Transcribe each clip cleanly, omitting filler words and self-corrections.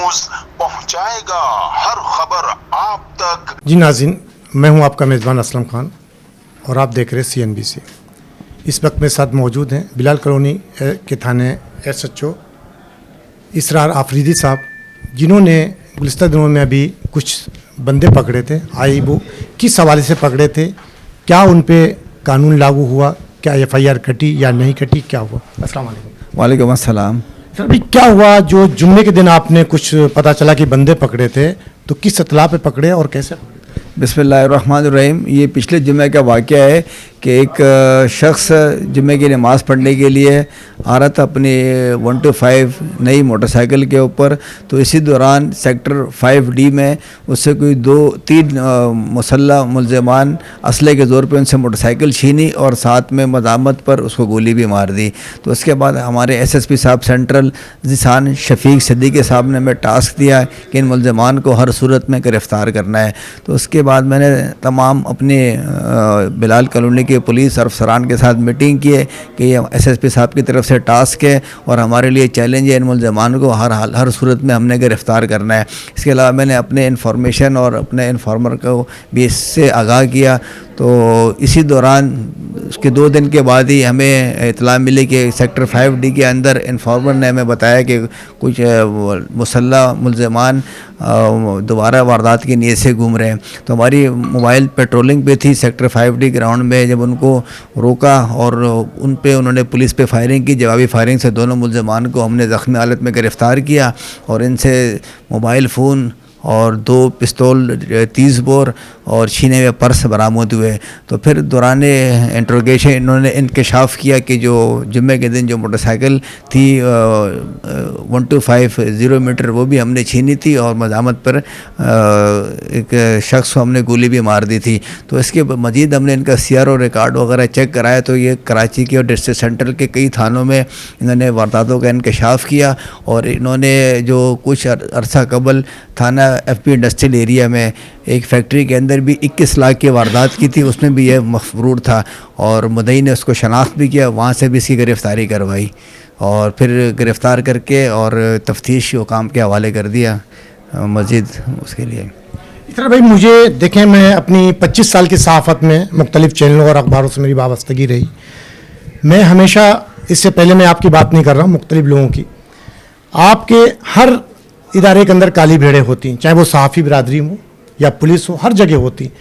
News पहुंचाएगा हर खबर आप तक। जी नाज़रीन, मैं हूं आपका मेज़बान असलम खान और आप देख रहे हैं CNBC। इस वक्त मेरे साथ मौजूद हैं बिलाल कॉलोनी के थाने SHO इसरार आफरीदी साहब, जिन्होंने गुज़िश्ता दिनों में अभी कुछ बंदे पकड़े थे। आई वो किस हवाले से पकड़े थे, क्या उन पे कानून लागू हुआ, क्या FIR कटी या नहीं कटी, क्या हुआ? अस्सलाम वालेकुम। वालेकुम अस्सलाम। सर अभी क्या हुआ, जो जुम्मे के दिन आपने कुछ पता चला कि बंदे पकड़े थे, तो किस इत्तला पे पकड़े और कैसे पकड़े? बिस्मिल्लाहिर्रहमानिर्रहीम। ये पिछले जुम्मे का वाक़या है कि एक शख्स जुम्मे की नमाज़ पढ़ने के लिए आ रहा था अपनी 125 नई मोटरसाइकिल के ऊपर। तो इसी दौरान सेक्टर 5D में उससे कोई 2-3 मुसल्लह मुलज़मान असले के ज़ोर पे उनसे मोटरसाइकिल छीनी और साथ में मज़ामत पर उसको गोली भी मार दी। तो उसके बाद हमारे SSP साहब सेंट्रल ज़िसान शफीक सिद्दीकी साहब ने हमें टास्क दिया कि इन मुलज़मान को हर सूरत में गिरफ़्तार करना है। तो उसके बाद मैंने तमाम अपने बिलाल कॉलोनी के पुलिस अफसरान के साथ मीटिंग की है कि ये SSP साहब की तरफ से टास्क है और हमारे लिए चैलेंज है, इन मुलज़मान को हर सूरत में हमने गिरफ़्तार करना है। इसके अलावा मैंने अपने इन्फॉर्मेशन और अपने इन्फॉर्मर को भी इससे आगाह किया। तो इसी दौरान उसके 2 दिन के बाद ही हमें इत्तला मिली कि सेक्टर 5D के अंदर इन्फॉर्मर ने हमें बताया कि कुछ मुसल्लह मुलज़मान दोबारा वारदात की नीयत से घूम रहे हैं। तो हमारी मोबाइल पेट्रोलिंग पे थी सेक्टर 5D ग्राउंड में, जब उनको रोका और उन पे उन्होंने पुलिस पे फायरिंग की। जवाबी फायरिंग से दोनों मुलज़मान को हमने ज़ख्मी हालत में गिरफ़्तार किया और इनसे मोबाइल फ़ोन और 2 पिस्तौल 30 बोर और छीने हुए पर्स बरामद हुए। तो फिर दौरान इंट्रोगेशन इन्होंने इंकशाफ किया कि जो जुम्मे के दिन जो मोटरसाइकिल थी 1250 मीटर वो भी हमने छीनी थी और मज़ामत पर एक शख्स को हमने गोली भी मार दी थी। तो इसके मज़ीद हमने इनका CRO रिकॉर्ड वगैरह चेक कराया तो ये कराची के और डिस्ट्रिक्ट सेंट्रल के कई थानों में इन्होंने वारदातों का इंकशाफ किया। और इन्होंने जो कुछ अरसा कबल थाना FP इंडस्ट्रियल एरिया में एक फैक्ट्री के अंदर भी 21 लाख की वारदात की थी, उसमें भी यह मफरूर था और मुद्दई ने उसको शनाख्त भी किया, वहाँ से भी इसकी गिरफ़्तारी करवाई और फिर गिरफ़्तार करके और तफ्तीश को काम के हवाले कर दिया मज़ीद उसके लिए। इतना भाई मुझे देखें, मैं अपनी 25 साल की सहाफ़त में मुख्तलिफ़ चैनलों और अखबारों से मेरी वाबस्तगी रही। मैं हमेशा, इससे पहले मैं आपकी बात नहीं कर रहा हूँ, मुख्तलिफ़ लोगों की, आपके हर इदारे के अंदर काली भेड़ें होती, चाहे वो सहाफ़ी बिरादरी हो या पुलिस हो, हर जगह होती।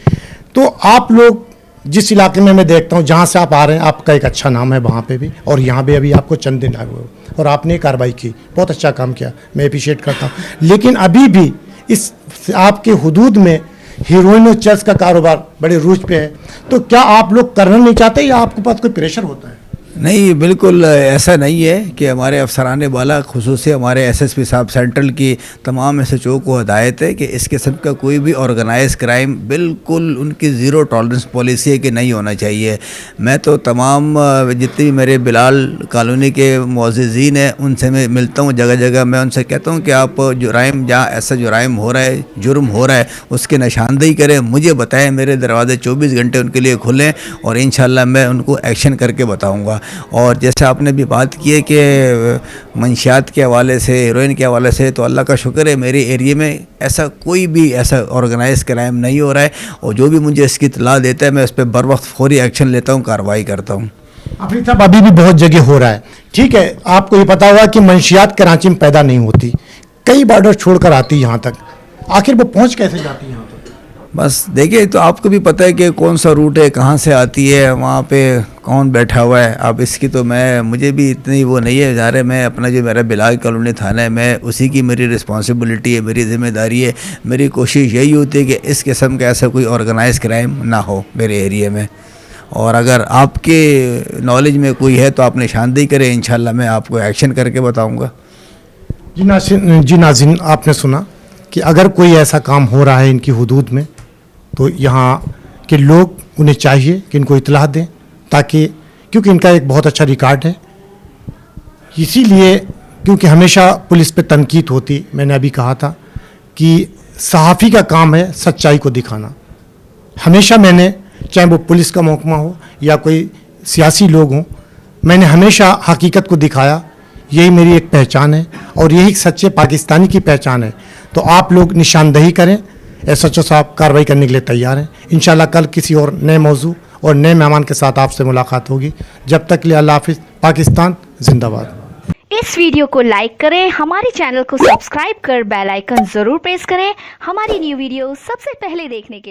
तो आप लोग जिस इलाके में मैं देखता हूँ, जहाँ से आप आ रहे हैं, आपका एक अच्छा नाम है वहाँ पे भी, और यहाँ पे अभी आपको चंद दिन आए हुए हो और आपने कार्रवाई की, बहुत अच्छा काम किया, मैं अप्रिशिएट करता हूँ। लेकिन अभी भी इस आपके हुदूद में हीरोइन और चर्च का कारोबार बड़े रूज पे है। तो क्या आप लोग करना नहीं चाहते या आपके पास कोई प्रेशर होता है? नहीं, बिल्कुल ऐसा नहीं है कि हमारे अफसरान बाला खुसूसी हमारे SSP साहब सेंट्रल की तमाम SHO को हदायत है कि इस किस्म का कोई भी ऑर्गेनाइज क्राइम बिल्कुल उनकी ज़ीरो टॉलरेंस पॉलिसी है कि नहीं होना चाहिए। मैं तो तमाम जितने भी मेरे बिलाल कॉलोनी के मुअज़्ज़िज़ीन हैं उनसे मैं मिलता हूँ जगह जगह। मैं उनसे कहता हूँ कि आप जुराइम, जहाँ ऐसा जुराइम हो रहा है, जुर्म हो रहा है, उसकी निशानदेही करें, मुझे बताएं, मेरे दरवाज़े 24 घंटे उनके लिए खुलें और इंशाअल्लाह मैं उनको एक्शन करके बताऊँगा। और जैसे आपने भी बात की है कि मंशियात के हवाले से, हीरोइन के हवाले से, तो अल्लाह का शुक्र है मेरे एरिया में ऐसा कोई भी ऐसा ऑर्गेनाइज क्राइम नहीं हो रहा है और जो भी मुझे इसकी इत्तला देता है मैं उस पर बर वक्त फौरी एक्शन लेता हूँ, कार्रवाई करता हूँ। अभी साहब अभी भी बहुत जगह हो रहा है, ठीक है। आपको ये पता होगा कि मंशियात कराची में पैदा नहीं होती, कई बॉर्डर छोड़कर आती यहाँ तक, आखिर वो पहुँच कैसे जाती है यहाँ तक? बस देखिए, तो आपको भी पता है कि कौन सा रूट है, कहाँ से आती है, वहाँ पे कौन बैठा हुआ है। अब इसकी तो मुझे भी इतनी वो नहीं है, जा रहे मैं अपना जो मेरा बिलाल कॉलोनी थाना है, मैं उसी की मेरी रिस्पॉन्सिबिलिटी है, मेरी ज़िम्मेदारी है। मेरी कोशिश यही होती है कि इस किस्म का ऐसा कोई ऑर्गेनाइज क्राइम ना हो मेरे एरिया में। और अगर आपके नॉलेज में कोई है तो आप निशानदेही करें, इंशाल्लाह मैं आपको एक्शन करके बताऊँगा। जी नाज़रीन, आपने सुना कि अगर कोई ऐसा काम हो रहा है इनकी हुदूद में तो यहाँ के लोग, उन्हें चाहिए कि इनको इत्तला दें, ताकि, क्योंकि इनका एक बहुत अच्छा रिकॉर्ड है, इसीलिए, क्योंकि हमेशा पुलिस पे तनकीद होती। मैंने अभी कहा था कि सहाफ़ी का काम है सच्चाई को दिखाना। हमेशा मैंने, चाहे वो पुलिस का महकमा हो या कोई सियासी लोग हों, मैंने हमेशा हकीकत को दिखाया यही मेरी एक पहचान है और यही सच्चे पाकिस्तानी की पहचान है। तो आप लोग निशानदही करें, SHO साहब कार्रवाई करने के लिए तैयार हैं। इंशाल्लाह कल किसी और नए मौजू और नए मेहमान के साथ आपसे मुलाकात होगी। जब तक के लिए अल्लाह हाफिज़। पाकिस्तान जिंदाबाद। इस वीडियो को लाइक करें, हमारे चैनल को सब्सक्राइब कर बेल आइकन जरूर प्रेस करें हमारी न्यू वीडियो सबसे पहले देखने के लिए।